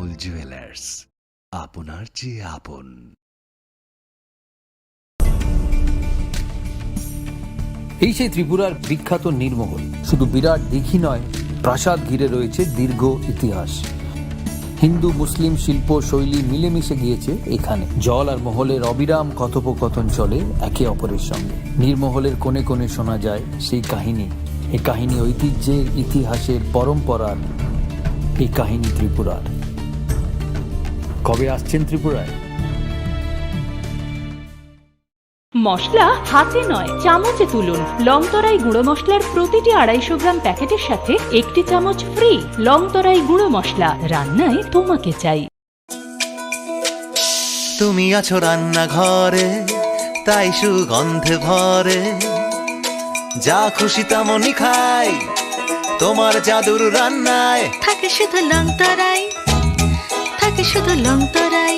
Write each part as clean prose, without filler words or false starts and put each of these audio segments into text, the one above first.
কমল jewellers, আপনার চেয়ে আপন। এই সেই ত্রিপুরার বিখ্যাত নীরমহল। শুধু বিরাট দিঘি নয়, প্রাসাদ ঘিরে রয়েছে দীর্ঘ ইতিহাস। হিন্দু মুসলিম শিল্প শৈলী মিলেমিশে গিয়েছে এখানে। জল আর মহলের অবিরাম কথোপকথন চলে একে অপরের সঙ্গে। নীরমহলের কোণে কোণে শোনা যায় সেই কাহিনী। এই কাহিনী ঐতিহ্যের, ইতিহাসের, পরম্পরার। এই কাহিনী ত্রিপুরার। কবে আসছেন ত্রিপুরায়? মশলা হাতে নয়, চামচে তুলুন। লংতরাই গুঁড়ো মশলার প্রতিটি 250 গ্রাম প্যাকেটের সাথে 1টি চামচ ফ্রি। লংতরাই গুঁড়ো মশলা, রান্নায় তোমাকে চাই। তুমি আছো রান্নাঘরে, তাই সুগন্ধে ভরে। যা খুশি তেমনই খাই, তোমার জাদুর রান্নায় থাকে শুধু লংতরাই, থাকে শুধু লংতরাই।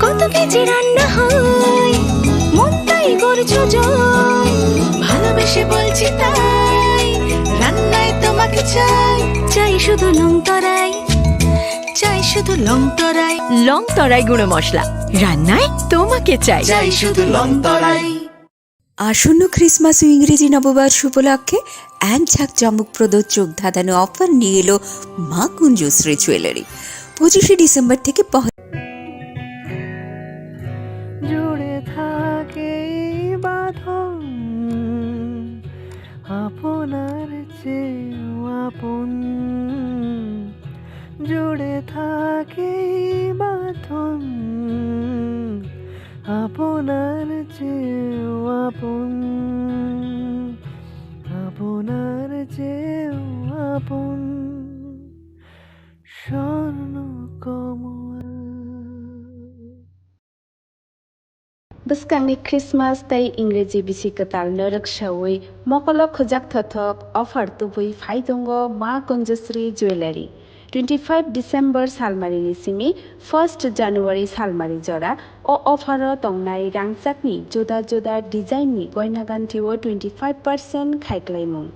কত কেজি রান্না হয়, মনটাই গড়ছো জয়। ভালোবেসে বলছি তাই, রান্নায় তোমাকে চাই। চাই শুধু লংতরাই, চাই শুধু লংতরাই। লংতরাই গুঁড়ো মশলা, রান্নায় তোমাকে চাই। চাই শুধু লংতরাই। আসন্ন ক্রিসমাস ও ইংরেজি নববর্ষ উপলক্ষে এক ঝাঁকজমকপ্রদ চোখ ধাঁধানো অফার নিয়ে এলো মা কুঞ্জশ্রী জুয়েলারি। 25শে ডিসেম্বর থেকে জুড়ে থাকে বাঁধন, আপনার চেয়েও আপন। জুড়ে থাকে বাঁধন, আপনার চেয়েও আপন, আপনার চেয়েও আপন। স্বর্ণ কমল। Buskangi Christmas tay Ingreji bisikatal narak shawai mokolo khojak thothok offer tubui phaidongo Ma Kunjasri Jewelry 25 December salmarini simi 1st January salmari jora o offer tongnai rangchakni joda joda design ni goina ganthi o 25% khaiklaimung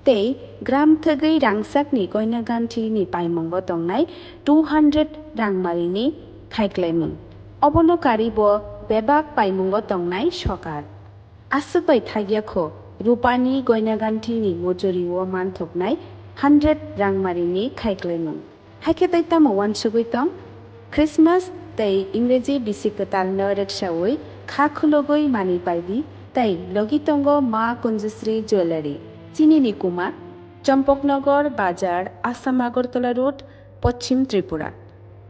tei gram thagui rangchakni goina ganthi ni paimungo tongnai 200 rangmarini khaiklaimung obonokari bo বেবাক পাইমুঙ্গ তংনাই সকার আসুপাই থাইয়াখো রূপানি গয়নাগান্ঠিনি মজুরিও মানথকনাই 100 রাংমারিনি খাইক্লাইমুং হাইকে তাইতাম ওয়ানসুগুইতং Christmas তাই ইংরেজি বিসিকতাল নরেকসাওই খাখুলগই মানি পাইবি তাই লগিতঙ্গ মা কুঞ্জশ্রী jewellery চিনিনি কুমা চম্পকনগর বাজার Assam Agartala road পশ্চিম ত্রিপুরা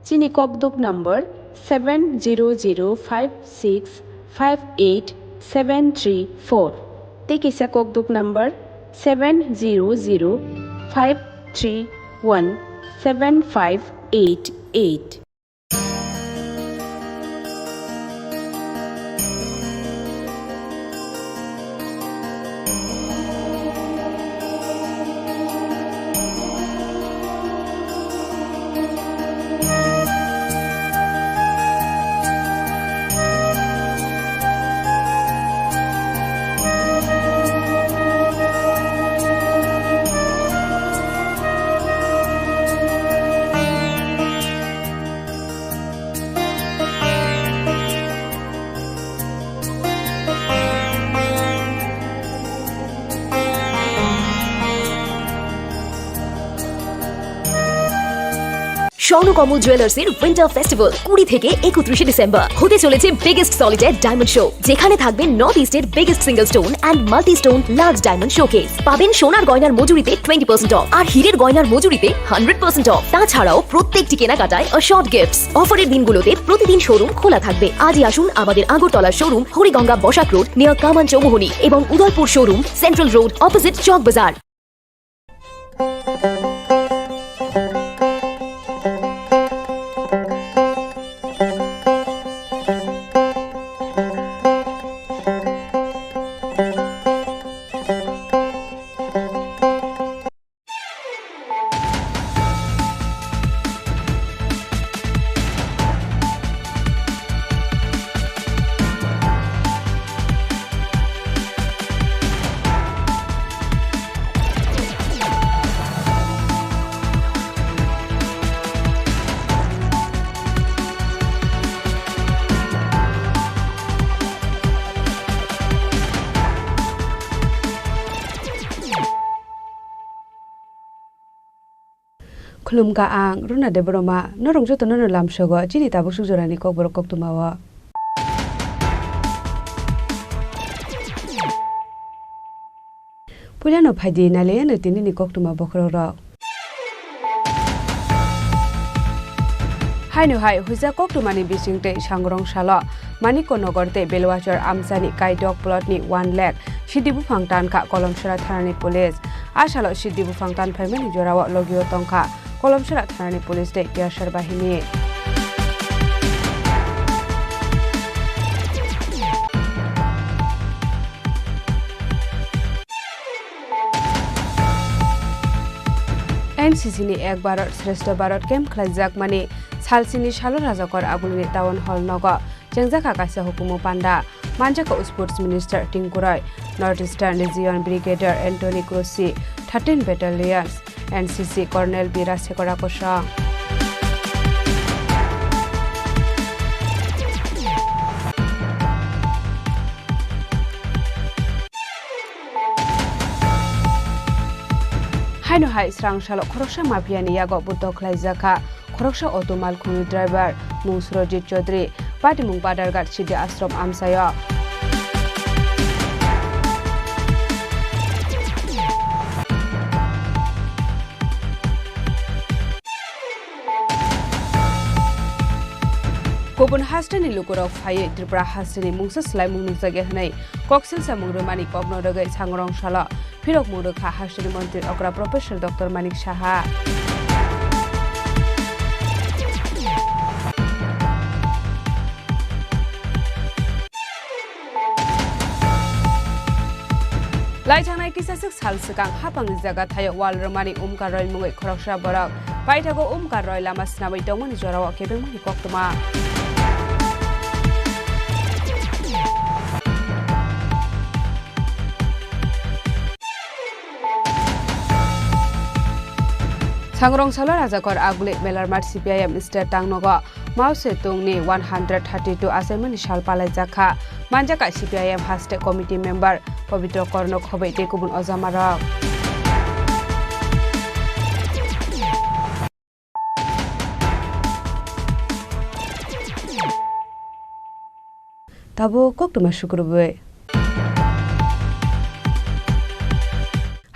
চিনি ককদুক number 7005658734 Tekisa kokduk number 7005317588. Swarnakamal জুয়েলার্সের উইন্টার ফেস্টিভ্যাল 20 থেকে 31 ডিসেম্বর হতে চলেছে বিগেস্ট সলিটার ডায়মন্ড শো, যেখানে থাকবে নর্থ ইস্টের biggest single stone and multi stone large diamond showcase. পাবেন সোনার গয়নার মজুরিতে 20% অফ আর হীরের গয়নার মজুরিতে 100% অফ। তাছাড়াও প্রত্যেকটি কেনাকাটায় শর্ট গিফটস। অফারের দিনগুলোতে প্রতিদিন শোরুম খোলা থাকবে। আজই আসুন আমাদের আগরতলার showroom Hariganga Basak road near Kaman Chowmuhani এবং Udaipur showroom central road opposite Chowk Bazar. खुलुमगा आं रुना देबरमा नरंजो तो ननो लामसगो जिनि ताबो सुजरानि ककबर कक्तुमावा पुलानो फाइदि नाले न तिनि कक्तुमा बखरो हाइनो हाइ हुजा कक्तुमानि बिसिंते सांग्रं सालो मानिको नगरते बेलवाचर आमसानि काइडक प्लटनि 1 लाख सिदिबु फांटानका कलमसरा थानानि पुलिस आसालो सिदिबु फांटान फाइमानि जोराव लगियो तंका कलमसरा थानानि पुलिस दे टियासार बाहिनी एनसीसी नि एक भारत श्रेष्ठ भारत कैम्प खलाइजाक माने सालसिनी सालो राजाकर आबुलनि टाउन हल नग जेंजाखा कासा हुकुमु पान्डा मानजाका sports minister Tinku Roy north eastern region brigadier Antony Crosie 13 battalions NCC colonel Bira Shekhara कोशा हाइनो हाइ स्रांसालो खरकसा माफियानि यागो बुद्ध खलाइजाखा खरकसा अटोमाल खुनि ड्राइवर मुसुरजित चौधरी पाटिमुं बादारघाट सिद्धि आश्रम आमसायो गुबुन हास्टेनि लुकुरक फायै त्रिपुरा हास्टेनि मुंसा स्लाइ मुंनु जागे हनै कक्सिल सामुंग्रो मानिक कग्न रगै सांग्रं साला फिरक मुरुखा हास्टेनि मन्त्री अग्रा प्रोफेसर डॉक्टर मानिक साहा लाइथांनाय किसासक सालसगां हापांनि जागा थायो वाल रमानि ओमकार रय मुङै खरकसा बरक बायथागो ओमकार रय लामा स्नाबै दंमनि जराव केबेंमनि कक्तमा सांग्रं सालो राजाकर आगुले मेलारमाट सीपीआईएम स्टेट टांगनगो माउसे तुंगनि 132 आसामनि साल पालाय जाखा मानजाका सीपीआईएम हास्टे कमिटी मेंबर पवित्र कर्णक हबै टेकुबुन अजामारा ताबो कक्तमा शुक्रबार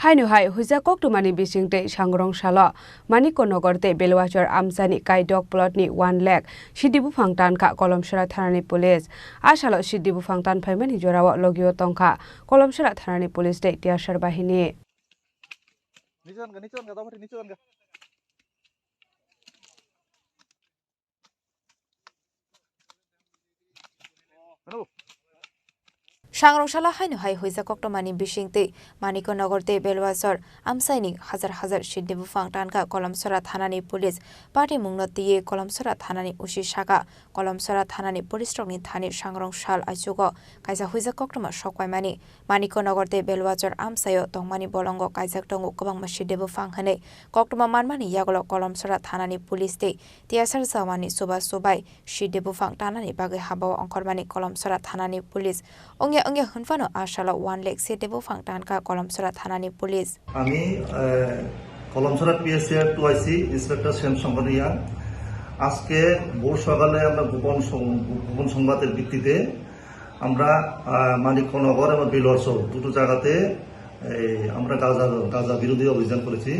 हाइनो हाइ हुजा कक्तुमानि बिसिंते सांग्रं सालो मानिको नगरते बेलवाचर आमसानि काइडक प्लटनि 1 लाख सिदिबु फांटानका कलमसरा थानानि पुलिस आसालो सिदिबु फांटान फाइमानि जोराव लगियो तंका कलमसरा थानानि पुलिस दे टियासार बाहिनी सांग्रंशाला हाइनो हाइ हुइजा कक्तमानि बिसिंते मानिको नगरते बेलवाचर आमसाइनि हाजार हाजार सिद्दिबु फांटानका कलमसरा थानानि पुलिस पार्टी मुंगनतिये कलमसरा थानानि उसी शाखा कलमसरा थानानि पुलिसनि थानि सांग्रंशाल आइसुगो काइजा हुइजा कक्तमा सकवाइमानि मानिको नगरते बेलवाचर आमसायो तंगमानि बलंगो काइजाक दंगो गोबां सिद्दिबु फांहनै कक्तमा मानमानि यागलो कलमसरा थानानि पुलिस दे तियासार जावानि सुबा सुबाय सिद्दिबु फांटानानि बागै हाबाव अंकरमानि कलमसरा थानानि पुलिस अंगे हुनफानो आशालो 1 लाख सिद्दिबु फांटानका कलमसरा थानानि पुलिस আমি কলমসরা পিএসএর 2আইসি ইন্সপেক্টর শ্যাম শঙ্করিয়া আজকে ভোর সকালে আমরা গোপন সংবাদের ভিত্তিতে আমরা মানিকনগর এবং বেলওয়াচর দুটো জায়গাতে আমরা গাঁজা বিরোধী অভিযান করেছি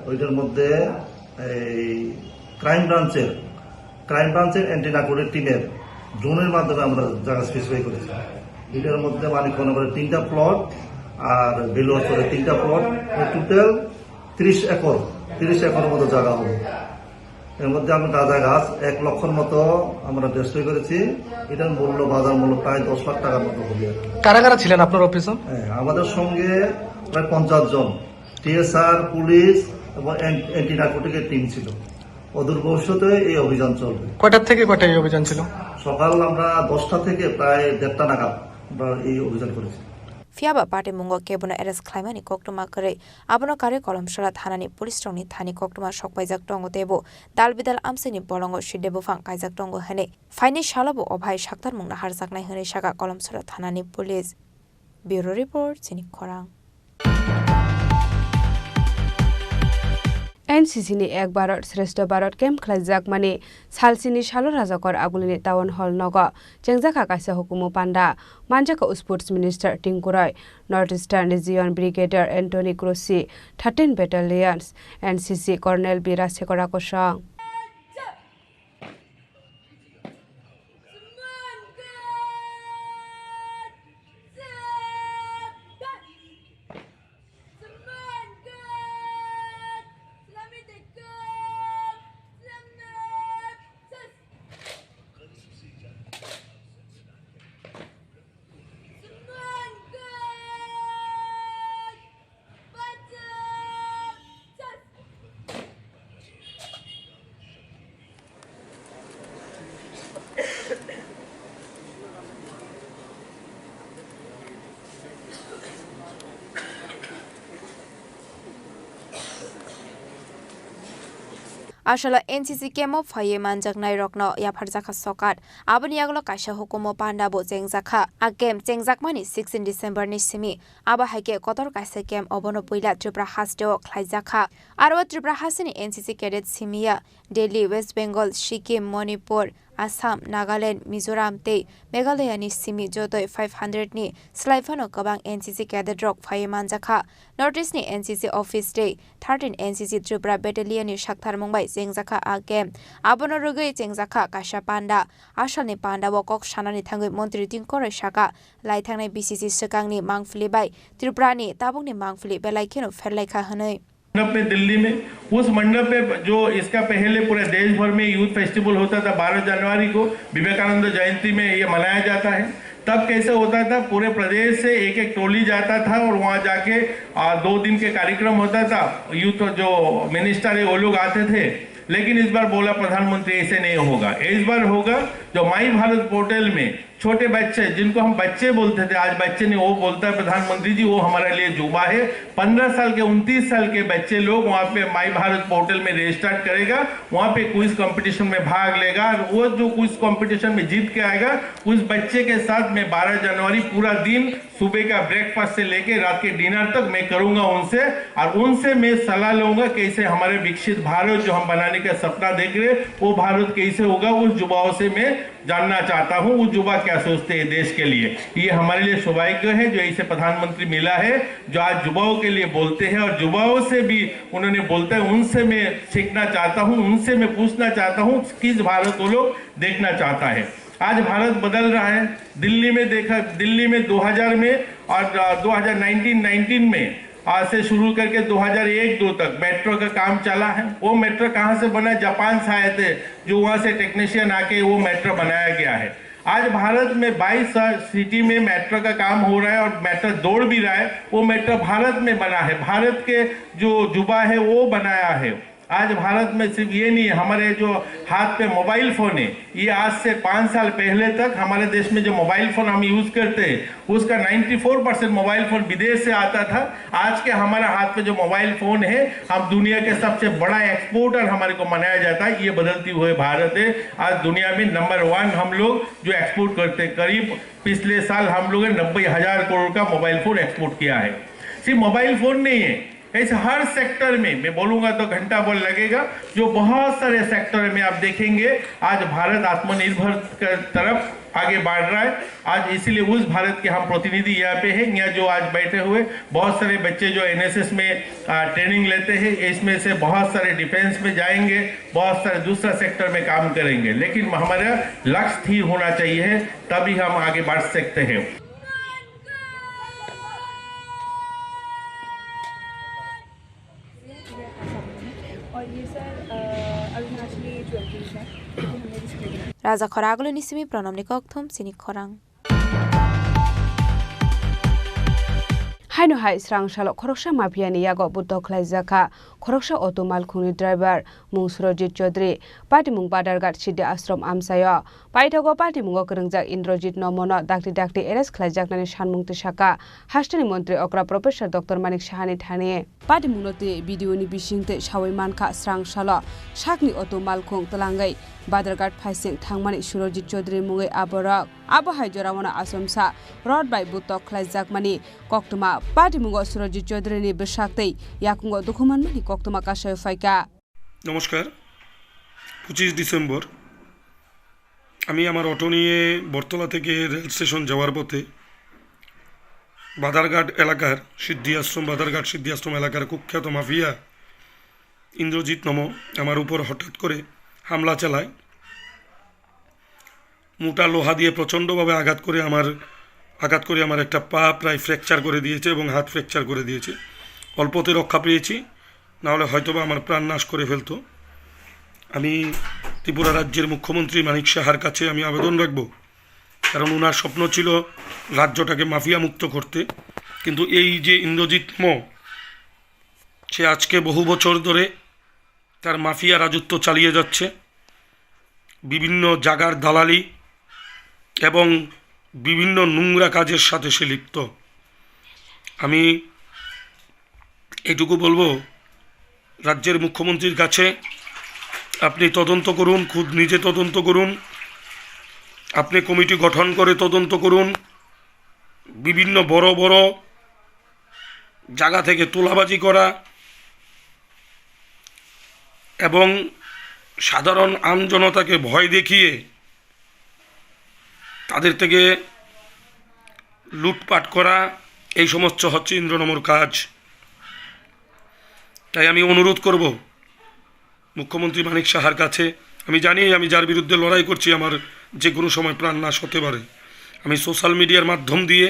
ওইটার মধ্যে ক্রাইম ব্রাঞ্চের অ্যান্টি নার্কোটিক টিমের ড্রোনের মাধ্যমে আমরা জায়গা স্পেসিফাই করেছি এটার মধ্যে মানিকনগরের 3টা প্লট আর বেলুয়াচরের 3টা প্লট টোটাল 30 একর মতো জায়গা হবে এর মধ্যে আমরা গাঁজা গাছ 1 লক্ষর মতো আমরা ডেস্ট্রয় করেছি এটার মূল্য বাজার মূল্য প্রায় 10 লাখ টাকার মতো হবে কারা কারা ছিলেন আপনার অফিসে আমাদের সঙ্গে প্রায় 50 জন টিএসআর পুলিশ এবং অ্যান্টি নার্কোটিকের টিম ছিল অদূর ভবিষ্যতে এই অভিযান চলবে কয়টা থেকে কয়টা এই অভিযান ছিল সকাল আমরা 10টা থেকে প্রায় 1:30টা নাগাদ আমরা এই অভিযান করেছি फियाबा पार्टी मुंगो केबुना एरेस्ट खाइमानि कक्तमा करे आबनो कार्य कलमसरा थानानि पुलिस टंगनि थानि कक्तमा सकबाइजाक टंगो तेबो दालबिदाल आमसेनि बलंगो सिदेबो फां काइजाक टंगो हने फाइनि शालाबो अभाय साक्तार मुंगना हारजाकनाय हने सागा कलमसरा थानानि पुलिस ब्यूरो रिपोर्ट सिनि खरां NCC ni Ek Bharat Shrestha Bharat Camp khlaijak mani salsini salo rajakor agulini town hall nogo jengjaka kaisa hukumu panda manjaka sports minister Tinku Roy North Eastern Region Brigadier Anthony Crossi 13 battalions NCC Colonel Bira Sekora kosang Ashala NCC kemo phaye manjak nai rokno ya pharjaka sokat aboni aglo kaisa hukumo panda bo jengjaka a kem jengjak mani 16 December ni simi aba haike kotor kaisa kem obono poila Tripura hasto khlaijaka arwa Tripura hasini NCC cadet simia Delhi West Bengal Sikkim Manipur Assam Nagaland Mizoram te Meghalaya ni simi jotoi 500 ni slaifano kabang NCC cadet rok phaye manjaka Northeast ni NCC office day 13 NCC Tripura battalion ni shakthar mumbai jengjaka a kem abono rugui jengjaka kasha panda ashalni panda bokok shanani thangui mantri Tingkor shaka laithangnai BCC sakangni mangfili bai Tripura ni tabungni mangfili belaikeno ferlaikha hanai मंडप में दिल्ली में उस मंडप में जो इसका पहले पूरे देश भर में यूथ फेस्टिवल होता था 12 जनवरी को विवेकानंद जयंती में ये मनाया जाता है तब कैसे होता था पूरे प्रदेश से एक एक टोली जाता था और वहां जाके 2 दिन के कार्यक्रम होता था यूथ जो मिनिस्टर है वो लोग आते थे लेकिन इस बार बोला प्रधानमंत्री ऐसे नहीं होगा इस बार होगा जो माई भारत पोर्टल में छोटे बच्चे जिनको हम बच्चे बोलते थे आज बच्चे नहीं वो बोलता है प्रधानमंत्री जी वो हमारे लिए जुबा है 15 साल के 29 साल के बच्चे लोग वहां पे माई भारत पोर्टल में रजिस्टर करेगा वहां पे क्विज कंपटीशन में भाग लेगा और वो जो क्विज कंपटीशन में जीत के आएगा उस बच्चे के साथ मैं 12 जनवरी पूरा दिन सुबह का ब्रेकफास्ट से लेके रात के डिनर तक मैं करूंगा उनसे और उनसे मैं सलाह लूंगा कैसे हमारे विकसित भारत जो हम बनाने का सपना देख रहे वो भारत कैसे होगा उस युवाओं से मैं जानना चाहता हूं वो युवा क्या सोचते हैं देश के लिए ये हमारे लिए सौभाग्य है जो ऐसे प्रधानमंत्री मिला है जो आज युवाओं के लिए बोलते हैं और युवाओं से भी उन्होंने बोलता है उनसे मैं सीखना चाहता हूं उनसे मैं पूछना चाहता हूं किस भारत वो लोग देखना चाहता है आज भारत बदल रहा है दिल्ली में देखा दिल्ली में 2000 में और 2019 में आज से शुरू करके 2001-2 तक मेट्रो का काम चला है वो मेट्रो कहां से बना जापान से आए थे जो वहां से टेक्नीशियन आके वो मेट्रो बनाया गया है आज भारत में 22 सिटी में मेट्रो का काम हो रहा है और मेट्रो दौड़ भी रहा है वो मेट्रो भारत में बना है भारत के जो युवा है वो बनाया है आज भारत में सिर्फ ये नहीं है हमारे जो हाथ पे मोबाइल फोन है ये आज से 5 साल पहले तक हमारे देश में जो मोबाइल फोन हम यूज करते हैं उसका 94% मोबाइल फोन विदेश से आता था आज के हमारा हाथ पे जो मोबाइल फोन है हम दुनिया के सबसे बड़ा एक्सपोर्टर हमारे को मनाया जाता है ये बदलती हुए भारत है आज दुनिया में नंबर 1 हम लोग जो एक्सपोर्ट करते हैं करीब पिछले साल हम लोगों ने 90,000 करोड़ का मोबाइल फोन एक्सपोर्ट किया है सिर्फ मोबाइल फोन नहीं है ऐसे हर सेक्टर में मैं बोलूंगा तो घंटा बोल लगेगा जो बहुत सारे सेक्टर में आप देखेंगे आज भारत आत्मनिर्भर की तरफ आगे बढ़ रहा है आज इसीलिए उस भारत के हम प्रतिनिधि यहाँ पे हैं यहाँ जो आज बैठे हुए बहुत सारे बच्चे जो एनएसएस में ट्रेनिंग लेते हैं इसमें से बहुत सारे डिफेंस में जाएंगे बहुत सारे दूसरा सेक्टर में काम करेंगे लेकिन हमारा लक्ष्य स्थिर होना चाहिए तभी हम आगे बढ़ सकते हैं Raja Khoraglo nisimi pronom nikokthum sini khorang. Haino hai srang shalo khoroksa mafia ni yago buto khlaijaka khoroksa auto malkhuni driver Surojit Chaudhary party mung Badarghat Sidde Ashram amsayo paithago party mungo krengjak Indrajit Nomono dakti eres khlaijak nani sanmung tisaka hastani mantri okra professor Dr. Manik Sahani thani party mungnote video ni bisingte sawai mankha srang shalo sakni auto malkhung talangai Badarghat phaising thangmani Surojit Chaudhary mungai aborok abahai joramona asomsa road by buto khlaijak mani koktuma party mungo Surojit Chaudhary ni besaktei yakungo dokuman mani কক্তমা কাশয় ফাইকা নমস্কার 25 December আমি আমার auto নিয়ে বটতলা থেকে rail station যাওয়ার পথে বাধারঘাট এলাকার সিদ্ধি আশ্রম এলাকার কুখ্যাত মাফিয়া ইন্দ্রজিৎ নম আমার উপর হঠাৎ করে হামলা চালায়। মোটা লোহা দিয়ে প্রচণ্ডভাবে আঘাত করে আমার একটা পা প্রায় ফ্র্যাকচার করে দিয়েছে এবং হাত ফ্র্যাকচার করে দিয়েছে। অল্পতে রক্ষা পেয়েছি, নাহলে হয়তোবা আমার প্রাণ নাশ করে ফেলতো। আমি ত্রিপুরা রাজ্যের মুখ্যমন্ত্রী মানিক সাহার কাছে আমি আবেদন রাখব, কারণ ওনার স্বপ্ন ছিল রাজ্যটাকে মাফিয়া মুক্ত করতে। কিন্তু এই যে ইন্দ্রজিৎ সে আজকে বহু বছর ধরে তার মাফিয়া রাজত্ব চালিয়ে যাচ্ছে। বিভিন্ন জায়গার দালালি এবং বিভিন্ন নোংরা কাজের সাথে সে লিপ্ত। আমি এইটুকু বলবো, রাজ্যের মুখ্যমন্ত্রীর কাছে আপনি তদন্ত করুন, খুদ নিজে তদন্ত করুন, আপনি কমিটি গঠন করে তদন্ত করুন। বিভিন্ন বড় বড় জায়গা থেকে তোলাবাজি করা এবং সাধারণ আমজনতাকে ভয় দেখিয়ে তাদের থেকে লুটপাট করা, এই সমস্ত হচ্ছে ইন্দ্রনমর কাজ। তাই আমি অনুরোধ করব মুখ্যমন্ত্রী মানিক সাহার কাছে, আমি জানি আমি যার বিরুদ্ধে লড়াই করছি আমার যে কোনো সময় প্রাণ নাশ হতে পারে। আমি সোশ্যাল মিডিয়ার মাধ্যম দিয়ে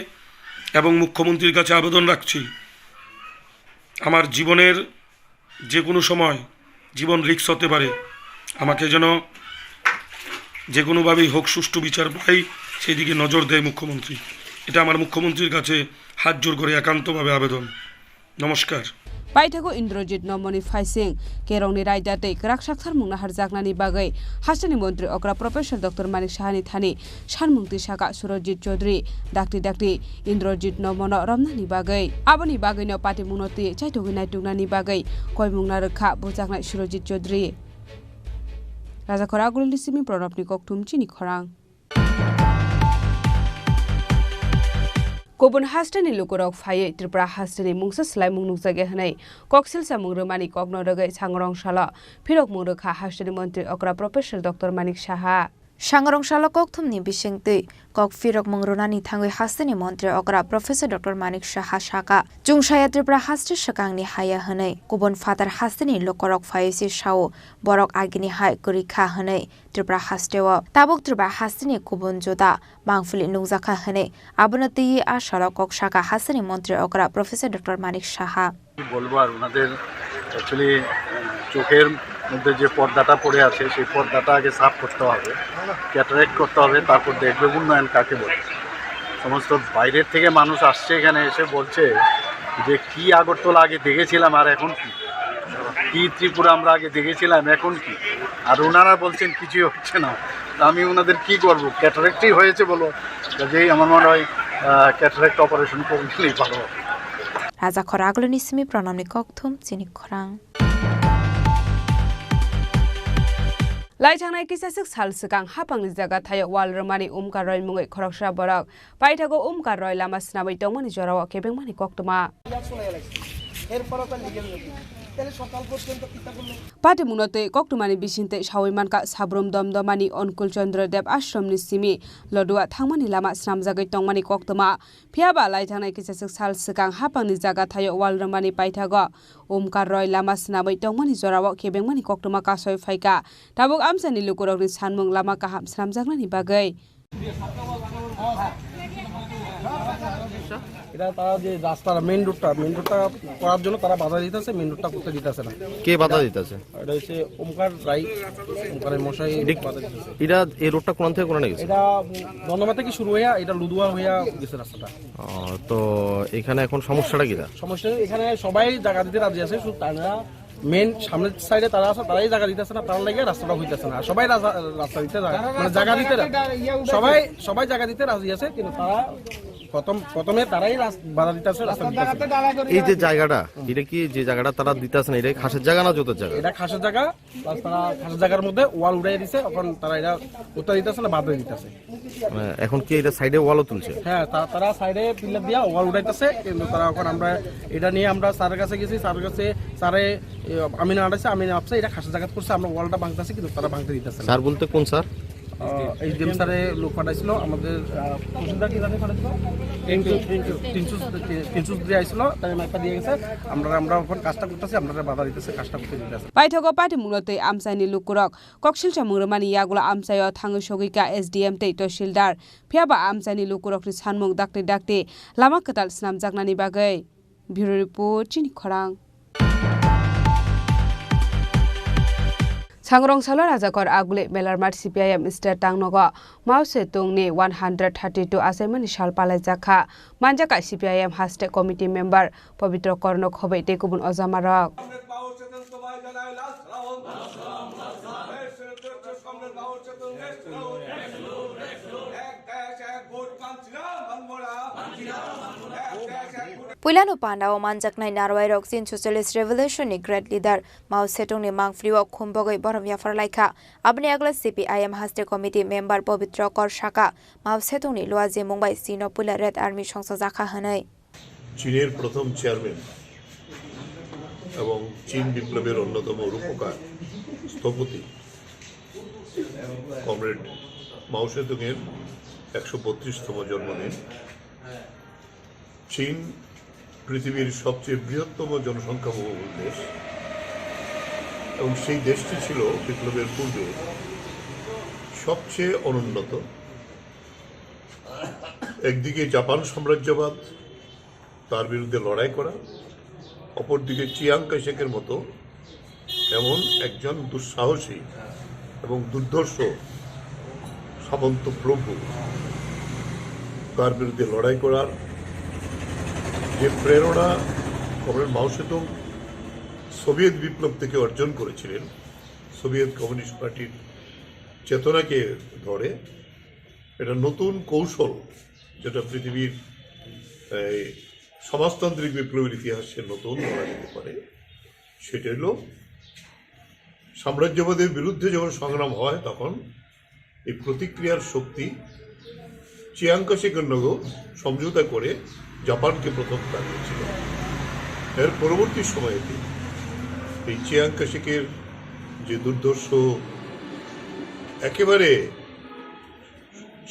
এবং মুখ্যমন্ত্রীর কাছে আবেদন রাখছি, আমার জীবনের যে কোনো সময় জীবন রিস্ক হতে পারে, আমাকে যেন যে কোনোভাবেই হোক সুষ্ঠু বিচার পাই সেই দিকে নজর দেয় মুখ্যমন্ত্রী। এটা আমার মুখ্যমন্ত্রীর কাছে হাত জোর করে একান্তভাবে আবেদন। নমস্কার। পাইথাগো ইন্দ্রজিৎ নমনি ফাইसिं केरंनि रायदातै कराक साक्थार मुंना हारजागनानि बागै हास्टनि मन्त्री अग्रा प्रोफेसर डॉक्टर मानिक साहानि थानि सानमुंति साका सुरजित चौधरी दाक्ति इन्द्रजित नमन रमनानि बागै आबनि बागैनो पार्टी मुंनति चाइथगै नायटुगनानि बागै कय मुंना रोखा बुजागनाय सुरजित चौधरी राजा खरागुलनि सिमि प्रणबनि कक्थुम चिनि खरां गुबुन हास्टनि लुकुरक फायै त्रिपुरा हास्टनि मुंसा स्लाय मुंनुक जागे हनै कक्सिलसा मुंग्रोमानि कग्न रगै सांग्रंशाला फिरक मुंरोखा हास्टनि मन्त्री अग्रा प्रोफेसर डॉक्टर मानिक साहा सांग्रंशाला कक्थुमनि बिसिंतै कक फिरक मंग्रोनानि थांगै हास्टनि मन्त्री अग्रा प्रोफेसर डॉक्टर मानिक साहा साका जुंसाया त्रिपुरा हास्ट सकांनि हाया हनै गुबुन फादार हास्टनि लुकुरक फायैसि साव बरक आगिनि हाय गरिखा हनै त्रिपुरा हास्टेव ताबुक त्रिपुरा हास्टनि गुबुन जोदा मांगफुलि नुजाखा हनै आबनति आशाला कक साका हास्टनि मन्त्री अग्रा प्रोफेसर डॉक्टर मानिक साहा বলবো আর ওনাদের অ্যাকচুয়ালি চোখের মধ্যে যে পর্দাটা পড়ে আছে সেই পর্দাটা আগে সাফ করতে হবে, ক্যাটারেক্ট করতে হবে, তারপর দেখবে উন্নয়ন কাকে বলে। সমস্ত বাইরের থেকে মানুষ আসছে এখানে এসে বলছে যে কি আগরতলা আগে দেখেছিলাম আর এখন কি ত্রিপুরা আমরা আগে দেখেছিলাম এখন কি, আর ওনারা বলছেন কিছুই হচ্ছে না। আমি ওনাদের কি করব, ক্যাটারেক্টই হয়েছে বলো, কাজেই আমার মনে হয় ক্যাটারেক্ট অপারেশন করলেই ভালো। राजा खरागुलनि सिमि प्रणबनि कक्थुम चिनि खरां लाइथांनाय किसासिक साल सिगां हापांनि जागा थायो वालरमानि उमकार रय मुङै खरकसा बरक पाइथागो उमकार रय लामा स्नाबै दंमनि जराव केबेंमानि कक्तमा पार्टी मुनते कक्तमानि बिसिन्ते सावैमानका साब्रुम दमदमानि अनुकूल चंद्र देव आश्रमनि सिमि लडुआ थांमानि लामा स्नामजागै दंमानि कक्तमा फियाबा लाइथांनाय किसासिक साल सिगां हापांनि जागा थायो वालरमानि पाइथागो उमकार रय लामा स्नाबै दंमानि जराव केबेंमानि कक्तमा कासय फाइका ताबुक आमसानि लुकुरकनि सानमुं लामा काहाम स्नामजागनानि बागै এটা তারা যে রাস্তার মেইন রোডটা করার জন্য তারা বাধা দিতেছে, মেইন রোডটা করতে দিতেছে না। কে বাধা দিতেছে? এটা হচ্ছে ওমকার রাই, ওমকারের মশাই বাধা দিতেছে। এটা এই রোডটা কোন থেকে কোন গেছে? এটা দন্দমা থেকে শুরু হইয়া এটা লুদুয়া হইয়া গেছে রাস্তাটা। তো এখানে এখন সমস্যাটা কি? সমস্যা এখানে সবাই জায়গা দিতে রাজি আছে, শুধু তারা মেইন সামনের সাইডে তারা আছে, তারাই জায়গা দিতেছে না, তার লাগে রাস্তাটা হইতেছে না। সবাই রাস্তা দিতে মানে জায়গা দিতে সবাই জায়গা দিতে রাজি আছে, কিন্তু তারা প্রথমে তারাই বাধা দিতেছে রাস্তা দিতেছে। এই যে জায়গাটা, এটা কি যে জায়গাটা তারা দিতেছে না, এটা খাসের জায়গা না জোতের জায়গা? এটা খাসের জায়গা, প্লাস তারা খাসের জায়গার মধ্যে ওয়াল উড়াই দিছে, এখন তারা এটা উত্তর দিতেছে না বাধা দিতেছে। এখন কি এটা সাইডে ওয়ালও তুলছে? হ্যাঁ, তারা সাইডে পিলার দিয়া ওয়াল উঠাইতেছে, কিন্তু তারা এখন আমরা এটা নিয়ে আমরা স্যারের কাছে গেছি, স্যারের কাছে স্যারে আমিনা আনাইছে, আমিনা আপছে এটা খাসের জায়গা করছে, আমরা ওয়ালটা ভাঙতেছি কিন্তু তারা ভাঙতে দিতেছে না। স্যার বলতে কোন স্যার? এইচডিএম স্যারে লোক পাঠাইছিল, আমাদের তহসিলদার কি জানি পাঠাইছিল, তিনশো দিয়ে আইছিল, তাই মাইপা দিয়ে গেছে। আমরা এখন কাজটা করতেছি, আপনারা বাধা দিতেছে, কাজটা করতে দিতেছে। বাইঠক পার্টি মুলতৈ আমসাইনি লুকুরক ককশিলcha মুরমানি ইয়াগুলা আমসাयो थाङो सगैका एसडीएम तै तहसिलदार फियाबा আমসাইনি लुकुरकनि सानमुं दाक्ते लामा कताल स्नाम जागनानि बागै ब्युरो रिपोर्ट चिनि खरां। सांग्रं सालो राजाकर आगुले बेलारमाट सीपीआईएम स्टेट टांगनग मावसे तुंगनि 132 आसामनि साल पालाय जाखा मानजाका सीपीआईएम हास्टे कमिटी मेम्बर पवित्र कर्णक हबै ते गुबुन अजामारक पुइलानो पान्डाओ मानजाकनाय नारवाय रक्सिन सोशलिस्ट रेवोल्यूशननि ग्रेट लीडर माओ सेतुंगनि मांगफ्रिओ खुम्बगै बरम याफरलायखा आबनि आगला सीपीआईएम हास्टे कमिटी मेम्बर पवित्र कर शाखा माओ सेतुंगनि लोआजे मुंबाई सीनो पुइला रेड आर्मी संसद जाखा हनै চীনের প্রথম চেয়ারম্যান এবং চীন বিপ্লবের অন্যতম রূপকার স্থপতি কমরেড মাও সেতুংয়ের 132তম জন্মদিন। চীন পৃথিবীর সবচেয়ে বৃহত্তম জনসংখ্যাবহুল দেশ এবং সেই দেশটি ছিল বিপ্লবের পূর্বে সবচেয়ে অনুন্নত। একদিকে জাপান সাম্রাজ্যবাদ, তার বিরুদ্ধে লড়াই করা, অপরদিকে চিয়াং কাইশেকের মতো এমন একজন দুঃসাহসী এবং দুর্ধর্ষ সামন্ত প্রভু, তার বিরুদ্ধে লড়াই করার যে প্রেরণা কমরেড মাও সেতুং সোভিয়েত বিপ্লব থেকে অর্জন করেছিলেন, সোভিয়েত কমিউনিস্ট পার্টির চেতনাকে ধরে এটা নতুন কৌশল, যেটা পৃথিবীর সমাজতান্ত্রিক বিপ্লবের ইতিহাসে নতুন বলা যেতে পারে। সেটা হল সাম্রাজ্যবাদের বিরুদ্ধে যখন সংগ্রাম হয় তখন এই প্রতিক্রিয়ার শক্তি চিয়াং কাইশেকের সঙ্গে সমঝোতা করে জাপানকে প্রথম তাড়িয়েছিল। এর পরবর্তী সময়েতে এই চিয়াং কাইশেকের যে দুর্ধর্ষ একেবারে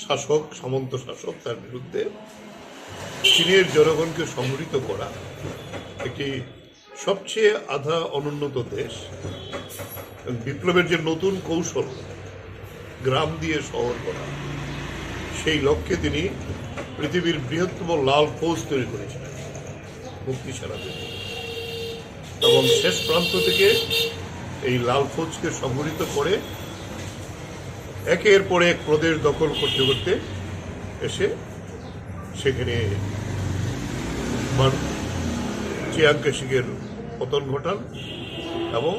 শাসক, সামন্ত শাসক, তার বিরুদ্ধে চীনের জনগণকে সংগঠিত করা একটি সবচেয়ে আধা অনুন্নত দেশ, বিপ্লবের যে নতুন কৌশল গ্রাম দিয়ে শহর করা, সেই লক্ষ্যে তিনি পৃথিবীর বৃহত্তম লাল ফৌজ তৈরি করেছিলেন মুক্তি সেনাদের, এবং শেষ প্রান্ত থেকে এই লাল ফৌজকে সংগঠিত করে একের পর এক প্রদেশ দখল করতে করতে এসে সেখানে চিয়াং কাইশেকের পতন ঘটান এবং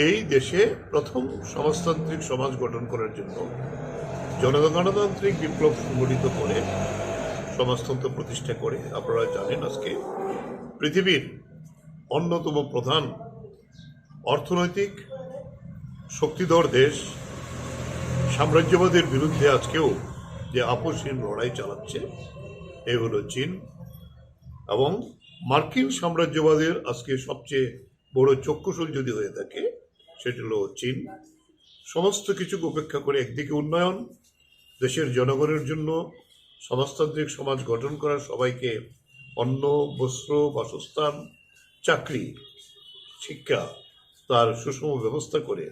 এই দেশে প্রথম সমাজতান্ত্রিক সমাজ গঠন করার জন্য জনগণতান্ত্রিক বিপ্লব সংগঠিত করে সমাজতন্ত্র প্রতিষ্ঠা করে। আপনারা জানেন আজকে পৃথিবীর অন্যতম প্রধান অর্থনৈতিক শক্তিধর দেশ সাম্রাজ্যবাদের বিরুদ্ধে আজকেও যে আপোষহীন লড়াই চালাচ্ছে এ হলো চীন। এবং মার্কিন সাম্রাজ্যবাদের আজকে সবচেয়ে বড় চক্ষুশূল যদি হয়ে থাকে সেটা হলো চীন। সমস্ত কিছুকে উপেক্ষা করে একদিকে উন্নয়ন, দেশের জনগণের জন্য সমাজতান্ত্রিক সমাজ গঠন করা, সবাইকে অন্ন, বস্ত্র, বাসস্থান, চাকরি, শিক্ষা তার সুষম ব্যবস্থা করে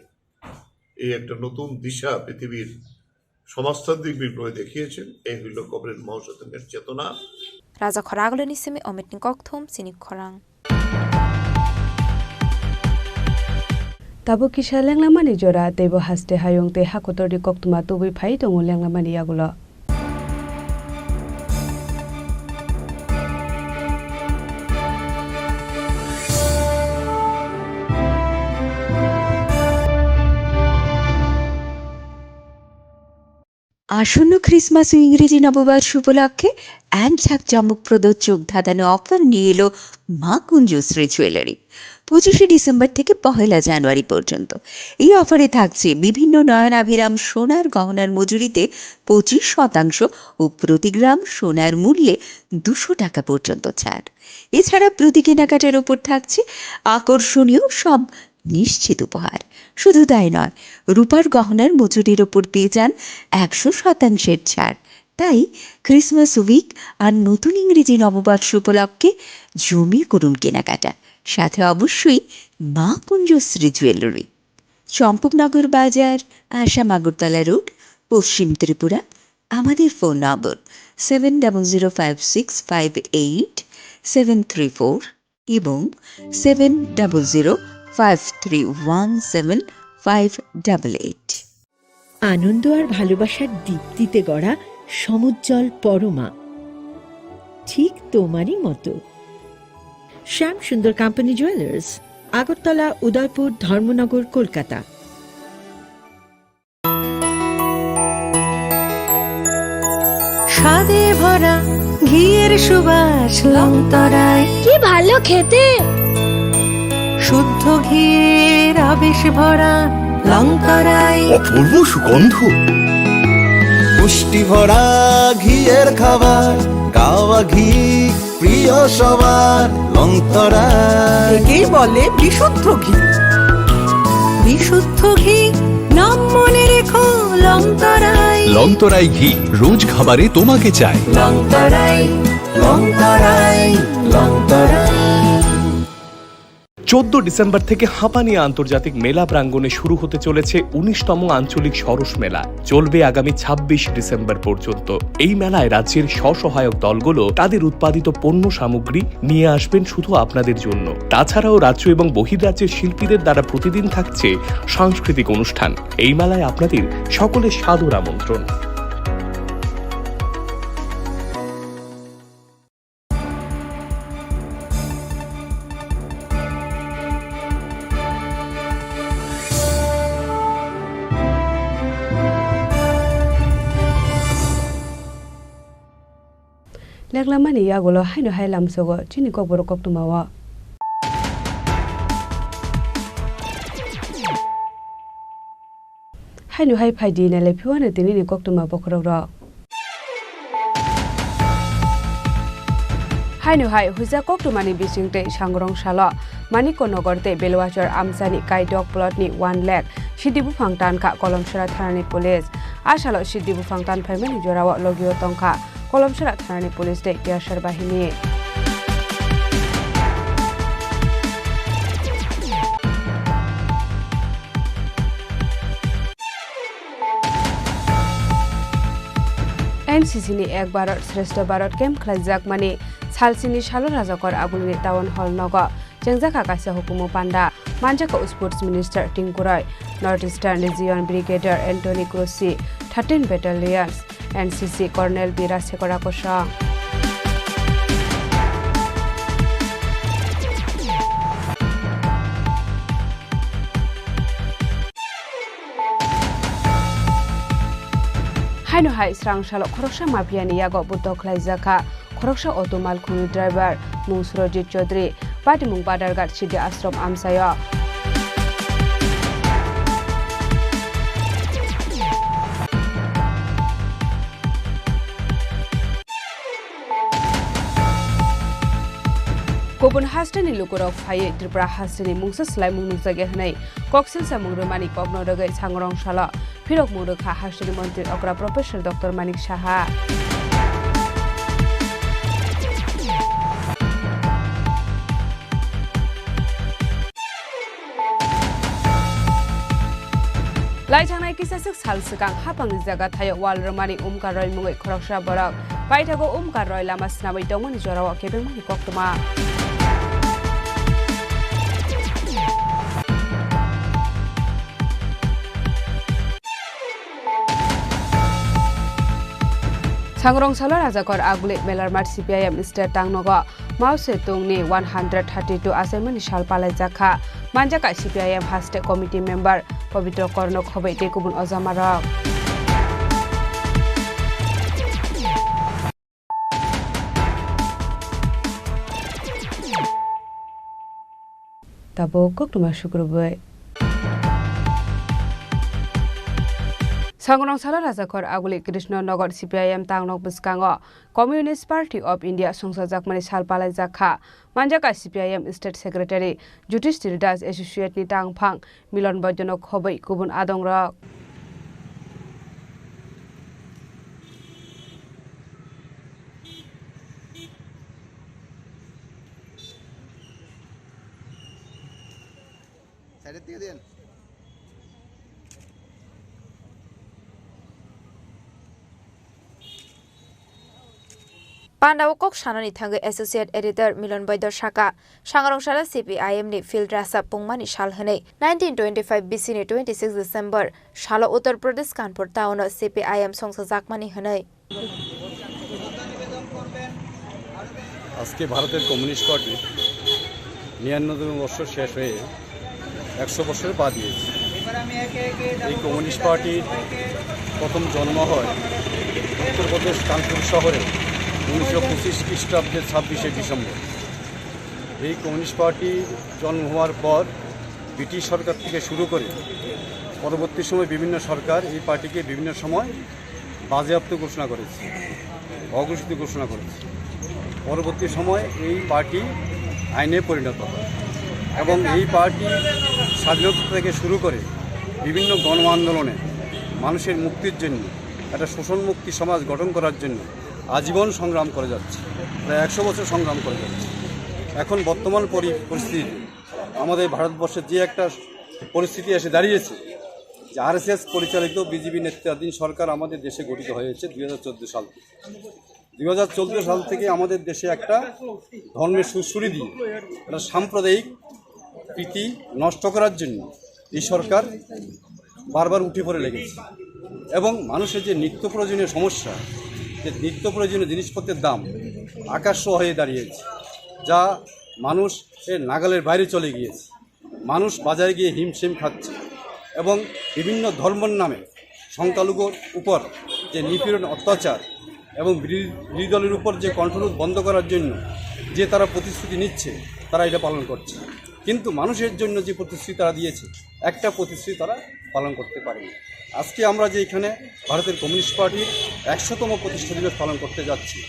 এই একটা নতুন দিশা পৃথিবীর সমাজতান্ত্রিক বিপ্লবে দেখিয়েছেন। এই হইল কমরেড মাও সেতুংয়ের চেতনা। राजा खरागले निसिमे अमितनि कक्थुम सिनि खरां ताबो किसा लेंलामानि जरा तेबो हास्ते हायं ते हाकोतरि कक्तुमा तुबै फाइ दङ लेंलामानि यागुलो আসন্ন ক্রিসমাস ও ইংরেজি নববর্ষ উপলক্ষে এক ঝাঁক চমকপ্রদ চোখ ধাঁধানো অফার নিয়ে এলো মা কুঞ্জশ্রী জুয়েলারি। 25শে ডিসেম্বর থেকে 1 জানুয়ারি পর্যন্ত এই অফারে থাকছে বিভিন্ন নয়নাভিরাম সোনার গহনার মজুরিতে 25% ও প্রতি গ্রাম সোনার মূল্যে 200 টাকা পর্যন্ত ছাড়। এছাড়া প্রতি কেনাকাটার ওপর থাকছে আকর্ষণীয় সব নিশ্চিত উপহার। শুধু তাই নয়, রূপার গহনার মজুরির ওপর পেয়ে যান 100% ছাড়। তাই ক্রিসমাস উইক আর নতুন ইংরেজি নববর্ষ উপলক্ষে জমিয়ে করুন কেনাকাটা, সাথে অবশ্যই মা কুঞ্জশ্রী জুয়েলারি, চম্পকনগর বাজার, আসাম আগরতলা রোড, পশ্চিম ত্রিপুরা। আমাদের ফোন নম্বর 7006588734 এবং 7005317588। আনন্দ আর ভালোবাসার দীপ্তিতে গড়া সমুজ্জ্বল পরমা, ঠিক তোমারই মতো। শ্যাম সুন্দর কোম্পানি জুয়েলার্স, আগরতলা, উদয়পুর, ধর্মনগর, কলকাতা। স্বাদে ভরা ঘিয়ের সুবাস লংতরায়, কি ভালো খেতে। শুদ্ধ ঘিয়ের আবেশ ভরা লংতরায়, অপূর্ব সুগন্ধ। পুষ্টি ভরা ঘিয়ের খাবার, গাওয়া ঘি প্রিয় সবার লংতরা। একেই বলে বিশুদ্ধ ঘি। বিশুদ্ধ ঘি নাম মনে রেখো লংতরাই। লংতরাই ঘি রোজ খাবারে তোমাকে চাই। লংতরাই, লংতরাই, লংতরাই। 14 ডিসেম্বর থেকে হাঁপানিয়া আন্তর্জাতিক মেলা প্রাঙ্গণে শুরু হতে চলেছে 19তম আঞ্চলিক সরস মেলা। চলবে আগামী 26 ডিসেম্বর পর্যন্ত। এই মেলায় রাজ্যের স্বসহায়ক দলগুলো তাদের উৎপাদিত পণ্য সামগ্রী নিয়ে আসবেন শুধু আপনাদের জন্য। তাছাড়াও রাজ্য এবং বহির্রাজ্যের শিল্পীদের দ্বারা প্রতিদিন থাকছে সাংস্কৃতিক অনুষ্ঠান। এই মেলায় আপনাদের সকলের সাদর আমন্ত্রণ। লেগলামানি ইয়াগুলো হাইনো হাই লামসগো চিনি কবর কক্তমাওয়া হাইনো হাই ফাইদি নালে ফিওয়ানে তিনি কক্তমা বখরর হাইনো হাই হুজা কক্তমানি বিসিংতে সাংরং সালা মানিকনগরতে বেলওয়াচর আমসানি কাইডক প্লটনি 1 লাখ সিদ্দিবুফাং টানকা কলমসরা থানানি পুলিশ আসালো সিদ্দিবুফাং টান ফাইমানি জোরাওয়া লগিও টংকা কলমসরা থানানি পুলিশ দে টিয়ারসার বাহিনী एनसीसी एक भारत श्रेष्ठ भारत कैम्प खालायजाक माने सालसिनी सालो राजाकर आबुलनि टाउन हल नग जेंजाखा कासे हुकुमो पांडा मानजाखा sports minister टिंकुराय north eastern region brigadier Antony क्रोसी 13 बैटालियंस NCC colonel Bira Shekhara कोशा हाइनो हाइ स्रांशालो खरकसा माफियानि यागो बुद्ध खलायजाखा खरकसा अटो मालखुनि ड्राइभार मुं सुरजित चौधरी पार्टी मुं बादारघाट सिद्धि आश्रम आमसाया गुबुन हास्टेनि लुकुराव फाये त्रिपुरा हास्टेनि मुंसा स्लाय मुंजागे हनै कक्सिल सामुंग्रमानि कग्न रगै सांग्रं साला फिरक मुरुखा हास्टेनि मन्त्री अग्रा प्रोफेसर डॉक्टर मानिक साहा लाइथांनाय किसासिक साल सिगां हापांनि जागा थायो वालरमानि उमकार रय मुङै खरकसा बरक बायथागो उमकार रय लामा स्नाबै दंमोनि जराव केबेंमानि कक्तमा सांग्रं सालो राजाकर आगुले मेलारमाट सीपीआईएम मिस्टर टांगनग माउसे तुंगनि 132 आसामनि साल पालायजाखा मानजाका सीपीआईएम हास्टे कमिटी मेम्बर पवित्र कर्ण खबै टेकुबुन अजामारा তাবো কক্টমা শুক্রবাই सांग्रां साला राजाखर आगुली कृष्णनगर CPIM तांगनक बिस्कांगो कम्युनिस्ट पार्टी अफ इंडिया संसदजाकमानि सालपालाय जाखा मानजाका CPIM state secretary Yudhishthir Das एसोसिएटनि तांफां मिलन बयजनक खबै गुबुन आदंरक पान्डावकक सानानि थांगै एसोसिएट एडिटर मिलन बैद्य शाखा सांग्रांसाला CPIM नि फिल्ड रासा पुंगमानि साल हनै 1925 BC नि 26 डिसेम्बर सालो उत्तर प्रदेश कानपुर टाउन CPIM संसद जाकमानि हनै আজকে ভারতের কমিউনিস্ট পার্টি 99তম বর্ষ শেষ হয়ে 100 বছরে পা দিয়েছে এই কমিউনিস্ট পার্টির প্রথম জন্ম হয় উত্তরপ্রদেশ কানপুর শহরে 1925 খ্রিস্টাব্দের 26শে ডিসেম্বর এই কমিউনিস্ট পার্টির জন্ম হওয়ার পর ব্রিটিশ সরকার থেকে শুরু করে পরবর্তী সময় বিভিন্ন সরকার এই পার্টিকে বিভিন্ন সময় বাজেয়াপ্ত ঘোষণা করেছে অঘোষিত ঘোষণা করেছে পরবর্তী সময় এই পার্টি আইনে পরিণত হয় এবং এই পার্টি স্বাধীনতা থেকে শুরু করে বিভিন্ন গণ আন্দোলনে মানুষের মুক্তির জন্য একটা শোষণ মুক্তি সমাজ গঠন করার জন্য আজীবন সংগ্রাম করে যাচ্ছে প্রায় 100 বছর সংগ্রাম করে যাচ্ছে এখন বর্তমান পরিস্থিতি আমাদের ভারতবর্ষে যে একটা পরিস্থিতি এসে দাঁড়িয়েছে যে RSS পরিচালিত বিজেপি নেতৃত্বাধীন সরকার আমাদের দেশে গঠিত হয়েছে 2014 সাল থেকে 2014 সাল থেকে আমাদের দেশে একটা ধর্মের সুশ্রী দিয়ে একটা সাম্প্রদায়িক প্রীতি নষ্ট করার জন্য এই সরকার বারবার উঠে পড়ে লেগেছে এবং মানুষের যে নিত্য প্রয়োজনীয় সমস্যা যে নিত্য প্রয়োজনীয় জিনিসপত্রের দাম আকাশ ছোঁয়া হয়ে দাঁড়িয়েছে যা মানুষের নাগালের বাইরে চলে গিয়েছে মানুষ বাজারে গিয়ে হিমশিম খাচ্ছে এবং বিভিন্ন ধর্মের নামে সংখ্যালঘুর উপর যে নিপীড়ন অত্যাচার এবং বিরোধী দলের উপর যে কণ্ঠরোধ বন্ধ করার জন্য যে তারা প্রতিশ্রুতি নিচ্ছে তারা এটা পালন করছে কিন্তু মানুষের জন্য যে প্রতিশ্রুতি তারা দিয়েছে একটা প্রতিশ্রুতি তারা পালন করতে পারেনি আজকে আমরা যে এখানে ভারতের কমিউনিস্ট পার্টির 100তম প্রতিষ্ঠা দিবস পালন করতে যাচ্ছি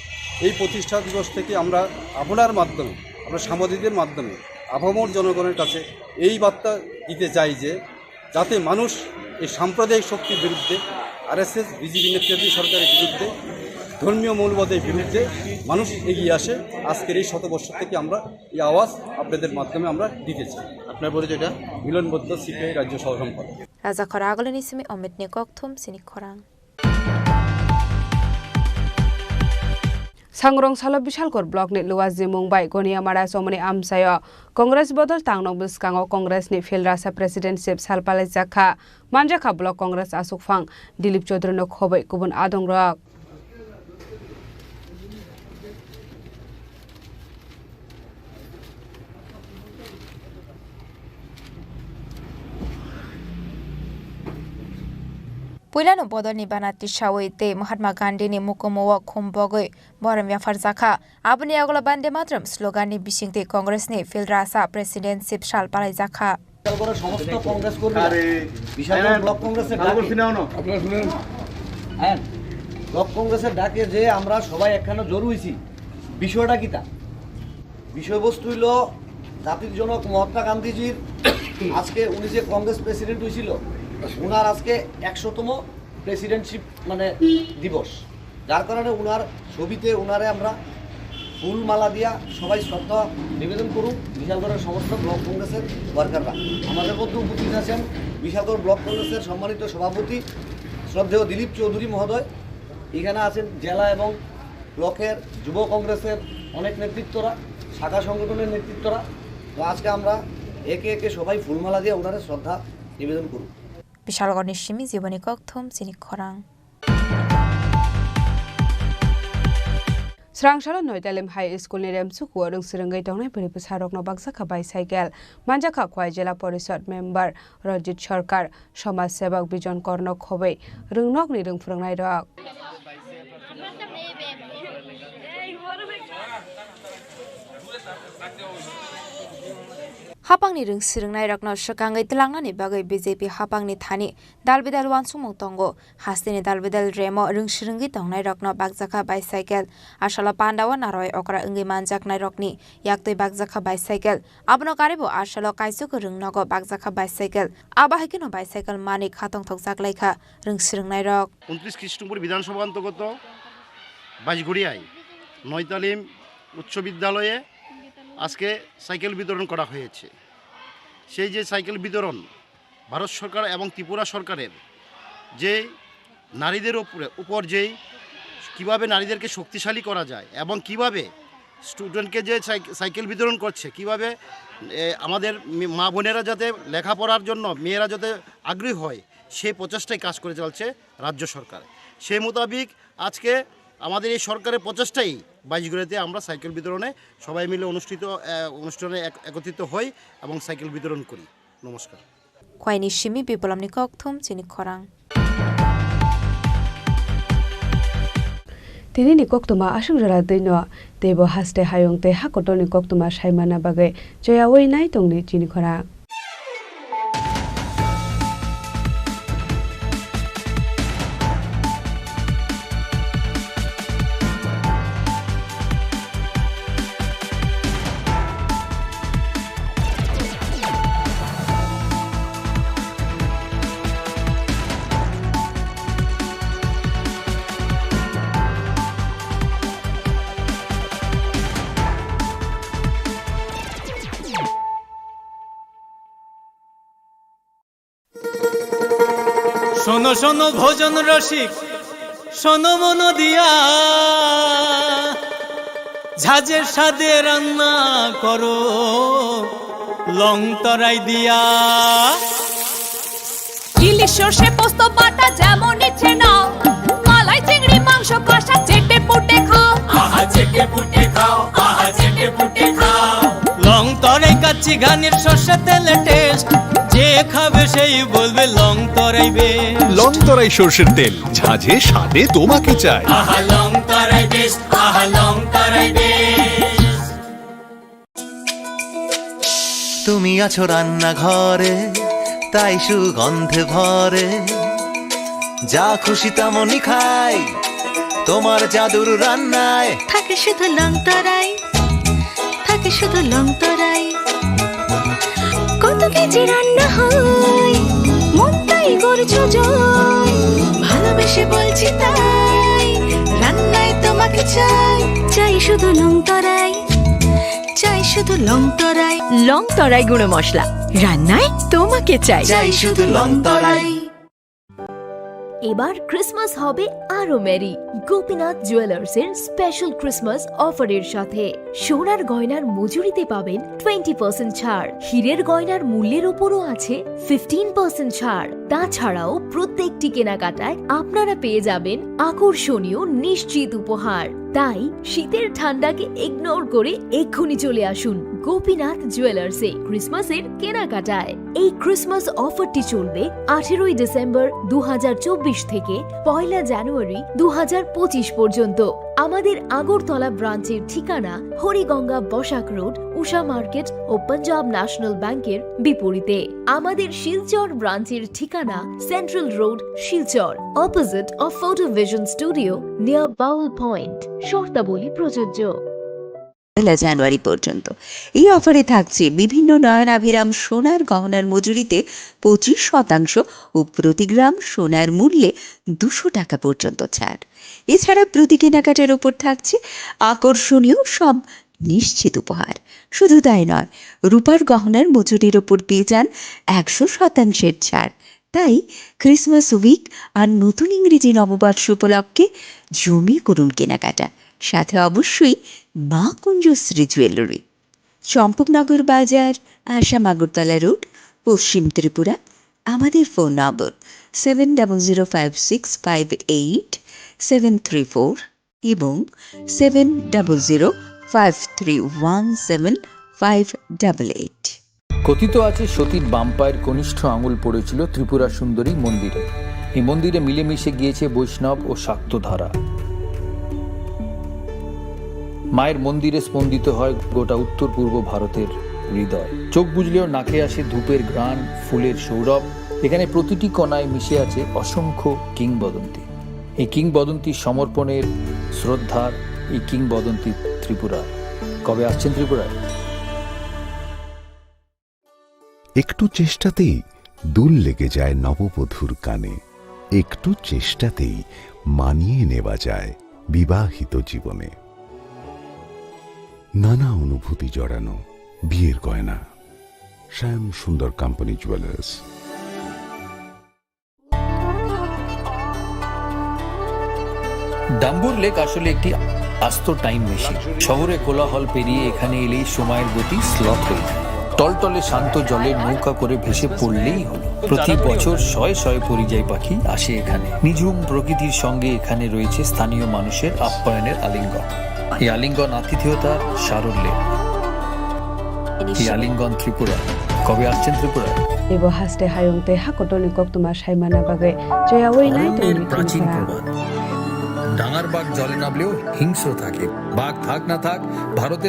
এই প্রতিষ্ঠা দিবস থেকে আমরা আপনার মাধ্যমে আমরা সাংবাদিকদের মাধ্যমে আপামর জনগণের কাছে এই বার্তা দিতে চাই যে যাতে মানুষ এই সাম্প্রদায়িক শক্তির বিরুদ্ধে RSS বিজেপি নেতৃত্বাধীন সরকারের বিরুদ্ধে ধর্মীয় মৌলবাদের বিরুদ্ধে মানুষ এগিয়ে আসে আজকের এই শতবর্ষ থেকে আমরা এই আওয়াজ আপনাদের মাধ্যমে আমরা দিতে চাই আপনার পরিচয়টা মিলন বৈদ্য CPI রাজ্য সহ সম্পাদক রাজা খরা আগলনি সিমি অমিত নিকক থুম সিনি খরাং सांग्रं सालो बिशालकर ब्लक नि लुवाजी मुंबाई गनियामारा समनि आमसायो कांग्रेस बदल तांगनक बिस्कांगो कांग्रेस नि फिलरासा प्रेसिडेन्टशिप सालपालाय जाखा मानजाखा ब्लक कांग्रेस आसुकफां दिलीप चौधरी नो खबै गुबुन आदंरक पुइलानो बदलनि बानाति सावैते महात्मा गान्धीनि मुकमव खुम्बगै बरम याफार जाखा आबनि आगला बान्दे मात्रम स्लोगाननि बिसिंते कांग्रेसनि फिलरासा प्रेसिडेन्टशिप सालपालाय जाखा সমস্ত কংগ্রেস কর্মী বিশাল ব্লক কংগ্রেসের ডাকে আপনারা শুনেন হ্যাঁ ব্লক কংগ্রেসের ডাকে যে আমরা সবাই একখানে জড়ো হইছি বিষয়টা কি তা বিষয়বস্তু হলো জাতির জনক মহাত্মা গান্ধীজির আজকে উনি যে কংগ্রেস প্রেসিডেন্ট হয়েছিল উনার আজকে 100তম প্রেসিডেন্টশিপ মানে দিবস যার কারণে উনার ছবিতে উনারে আমরা ফুলমালা দিয়া সবাই শ্রদ্ধা নিবেদন করুন বিশালগড়ের সমস্ত ব্লক কংগ্রেসের ওয়ার্কাররা আমাদের মধ্যে উপস্থিত আছেন বিশালগড় ব্লক কংগ্রেসের সম্মানিত সভাপতি শ্রদ্ধেয় দিলীপ চৌধুরী মহোদয় এখানে আছেন জেলা এবং ব্লকের যুব কংগ্রেসের অনেক নেতৃত্বরা শাখা সংগঠনের নেতৃত্বরা তো আজকে আমরা একে একে সবাই ফুলমালা দিয়ে ওনারে শ্রদ্ধা নিবেদন করুন বিশালগড় নিশ্চিমি জীবনী ককথম সিনি খরাং स्रांसालो नयतालिम हाई स्कूल नि रेमसुकु रंग सिरंगै तंनाय परिपु सारकनो बाक्साखा बाइसाइकेल मानजाखा खवाइ जिल्ला परिषद मेम्बर रजित सरकार समाज सेवक बिजन कर्ण खबै रोंनक नि रों फोरोंनाय रक হাপাংনি রংসিরংনাই রকন সকাঙ্গै তলাংনানি বাগै বিজেপি হাপাংনি থানি দালবেদাল ওয়ানসুমং তঙ্গো হাস্তিনি দালবেদাল রেমো রংসিরংগি তংনাই রকন বাগজাখা বাইসাইকেল আসলা পান্ডাওয়া নারয় অকরা अंगै मानजाकनाय रकनि याक्तै बागजाखा बाइसाइकेल आबनो कारेबो आसलो काइसुको रोंनगो बागजाखा बाइसाइकेल आबाहायकिनो बाइसाइकेल मानिक हातंग थकजाकलायखा रोंसिरंनाय रक 29 খ্রিস্টপুর বিধানসভা অন্তর্গত বাইশঘড়িয়ায় নয়তালিম উচ্চ বিদ্যালয়ে আজকে সাইকেল বিতরণ করা হয়েছে। সেই যে সাইকেল বিতরণ ভারত সরকার এবং ত্রিপুরা সরকারের যে নারীদের উপর যেই কীভাবে নারীদেরকে শক্তিশালী করা যায় এবং কিভাবে স্টুডেন্টকে যে সাইকেল বিতরণ করছে, কিভাবে আমাদের মা বোনেরা যাতে লেখাপড়ার জন্য মেয়েরা যাতে আগ্রহী হয় সেই প্রচেষ্টায় কাজ করে চলছে রাজ্য সরকার। সেই মোতাবিক আজকে আমাদের এই সরকারের প্রচেষ্টাই বাইশঘড়িয়াতে আমরা সাইকেল বিতরণে সবাই মিলে অনুষ্ঠানে একত্রিত হই এবং সাইকেল বিতরণ করি। নমস্কার। খয়নি সিমি বিপ্লবনি ককথুম চিনি খরাং তিনি ni koktuma asungjara deino tebo haste hayong te hakotoni koktuma saimana bagai joyawoi nai tongni chini khora শোনো শোনো ভোজন রসিক, শোনো মন দিয়া, ঝাঁঝের স্বাদে রান্না করো লং তরাই দিয়া। ইলিশ সর্ষে পোস্ত বাটা যেমন ইচ্ছে নাও, মালাই চিংড়ি মাংস কষা চেটে পুটে খাও, আহা চেটে পুটে খাও, আহা চেটে পুটে খাও। লং তরাই কাচ্চি ঘানির সর্ষে তেলে টেস্ট, যে খাবে সেই বলবে লং তরাই বেশ। লং তরাই সরষের তেল, ঝাঁঝে স্বাদে তোমাকে চাই। আহা লং তরাই বেশ, আহা লং তরাই বেশ। তুমি আছো রান্নাঘরে, তাই সুগন্ধে ভরে, যা খুশি তেমনই খাই, তোমার জাদুর রান্নায় থাকে শুধু লং তরাই, থাকে শুধু লং তরাই। কত কেজি রান্না হয়, মন তাই করছো জয়, ভালোবেসে বলছি তাই, রান্নায় তোমাকে চাই, চাই শুধু লং তরাই, চাই শুধু লং তরাই। লং তরাই গুঁড়ো মশলা, রান্নায় তোমাকে চাই, চাই শুধু লং তরাই। এবার ক্রিসমাস হবে আরো মেরি গোপীনাথ জুয়েলার্স এর স্পেশাল ক্রিসমাস অফারের সাথে। সোনার গয়নার মজুরিতে পাবেন 20% ছাড়, হীরের গয়নার মূল্যের উপরও আছে 15% ছাড়। তাছাড়াও প্রত্যেকটি কেনাকাটায় আপনারা পেয়ে যাবেন আকর্ষণীয় নিশ্চিত উপহার। তাই শীতের ঠান্ডাকে ইগনোর করে এক্ষুনি চলে আসুন গোপীনাথ জুয়েলার্সে ক্রিসমাসের কেনাকাটায়। এই ক্রিসমাস অফারটি চলবে 18 ডিসেম্বর 2024 থেকে 1 জানুয়ারি 2025 পর্যন্ত। আমাদের আগরতলা ব্রাঞ্চের ঠিকানা হরিগঙ্গা বসাক রোড, উষা মার্কেট ও পাঞ্জাব ন্যাশনাল ব্যাংকের বিপরীতে। আমাদের শিলচর ব্রাঞ্চের ঠিকানা central road, Silchar, opposite of photo vision studio near Baul point. শর্তাবলী প্রযোজ্য। 1 জানুয়ারি পর্যন্ত এই অফারে থাকছে বিভিন্ন নয়নাভিরাম সোনার গহনার মজুরিতে 25% ও প্রতি গ্রাম সোনার মূল্যে 200 টাকা পর্যন্ত ছাড়। এছাড়া প্রতি কেনাকাটার উপর থাকছে আকর্ষণীয় সব নিশ্চিত উপহার। শুধু তাই নয়, রূপার গহনার মজুরির উপর পেয়ে যান 100% ছাড়। তাই ক্রিসমাস উইক আর নতুন ইংরেজি নববর্ষ উপলক্ষে জমি করুন কেনাকাটা। সাথে অবশ্যই মা কুঞ্জশ্রী জুয়েলারি, চম্পকনগর বাজার, আসাম আগরতলা রোড, পশ্চিম ত্রিপুরা। আমাদের ফোন নম্বর 7005658734 এবং 7005317588। কথিত আছে সতীর বাম পায়ের কনিষ্ঠ আঙুল পড়েছিল ত্রিপুরা সুন্দরী মন্দিরে। এই মন্দিরে মিলেমিশে গিয়েছে বৈষ্ণব ও শাক্ত ধারা। মায়ের মন্দিরে স্পন্দিত হয় গোটা উত্তর পূর্ব ভারতের হৃদয়। চোখ বুঝলেও নাকে আসে ধূপের ঘ্রাণ, ফুলের সৌরভ। এখানে প্রতিটি কণায় মিশে আছে অসংখ্য কিংবদন্তি। এই কিংবদন্তি সমর্পণের, শ্রদ্ধার, এই কিংবদন্তি ত্রিপুরা। কবে আসছেন ত্রিপুরায়? একটু চেষ্টাতেই দুল লেগে যায় নববধূর কানে, একটু চেষ্টাতেই মানিয়ে নেওয়া যায় বিবাহিত জীবনে। নানা অনুভূতি জড়ানো বিয়ের গয়না। শ্যাম সুন্দর কোম্পানি জুয়েলার্স। ডাম্বুর লেক আসলে একটি আস্ত টাইম মেশিন। শহরে কোলাহল পেরিয়ে এখানে এলেই সময়ের গতি স্লথ হয়ে যায়। টলটলে শান্ত জলে নৌকা করে ভেসে পড়লেই হলো। প্রতি বছর শয়ে শয়ে পরিযায়ী পাখি আসে এখানে। নিঝুম প্রকৃতির সঙ্গে এখানে রয়েছে স্থানীয় মানুষের আপ্যায়নের আলিঙ্গন। এই আলিঙ্গন আতিথেয়তার সারল্যে। এই আলিঙ্গন ত্রিপুরা। কবে আসছেন ত্রিপুরা? এব হাসতে হায়ংতে হাকটনি কক তোমার সাইমানা বাগে জয়াওই নাই তুমি প্রাচীন প্রবাদ। ডাঙার বাঘ জলে নামলেও হিংস্র থাকে। বাঘ থাক না থাক, ভারতের